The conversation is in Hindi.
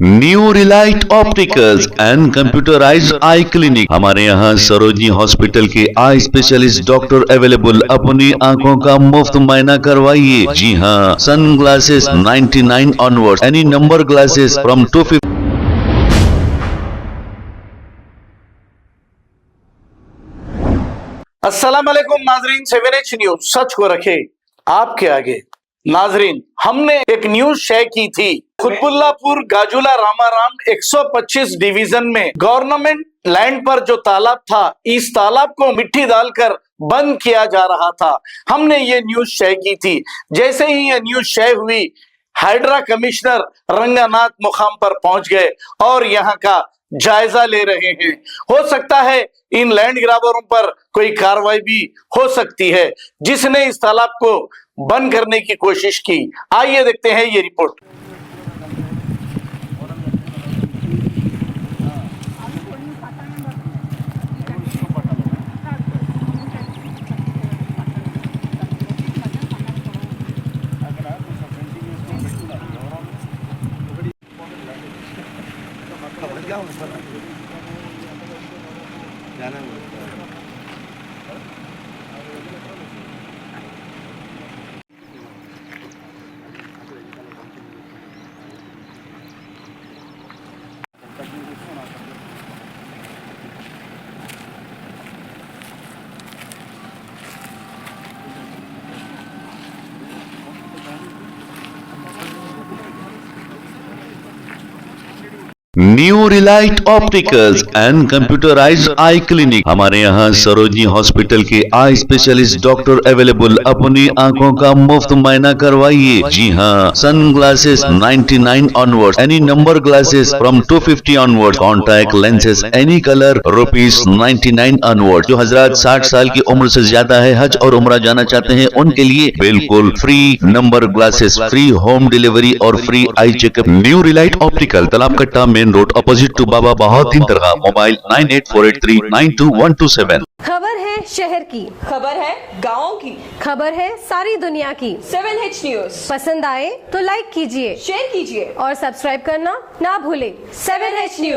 New Relight opticals and computerised I clinic. हमारे यहाँ सरोजनी हॉस्पिटल के आई स्पेशलिस्ट डॉक्टर अवेलेबल। अपनी आंखों का मुफ्त मायना करवाइए। जी हाँ, sun glasses 99 onward, any number glasses from 250। अस्सलाम वालेकुम नाजरीन, 7H न्यूज सच को रखे आपके आगे। नाजरीन, हमने एक न्यूज शेयर की थी। कुतुबुल्लापुर गाजुला रामाराम 125 डिवीजन में गवर्नमेंट लैंड पर जो तालाब था, इस तालाब को मिट्टी डालकर बंद किया जा रहा था। हमने ये न्यूज शेयर की थी। जैसे ही ये न्यूज शेयर हुई, हाइड्रा कमिश्नर रंगानाथ मुकाम पर पहुंच गए और यहाँ का जायजा ले रहे हैं। हो सकता है इन लैंड ग्राबरों पर कोई कार्रवाई भी हो सकती है, जिसने इस तालाब को बंद करने की कोशिश की। आइए देखते हैं ये report. New Relight opticals and computerised I clinic. हमारे यहाँ सरोजनी हॉस्पिटल के आई स्पेशलिस्ट डॉक्टर अवेलेबल। अपनी आंखों का मुफ्त मायना करवाइए। जी हाँ, sun glasses 99 onward, any number glasses from 250 onward, contact lenses any colour ₹99 onward. जो हजरात 60 साल की उम्र से ज्यादा है, हज और उम्रा जाना चाहते हैं, उनके लिए बिल्कुल free number glasses, free home delivery और free eye checkup. New Relight Optical, Talab Katta, main road, opposite to Baba Bahauddin दरगाह। मोबाइल 9848392127। खबर है शहर की, खबर है गाँव की, खबर है सारी दुनिया की। 7H न्यूज पसंद आए तो लाइक कीजिए, शेयर कीजिए और सब्सक्राइब करना ना भूले। 7H news.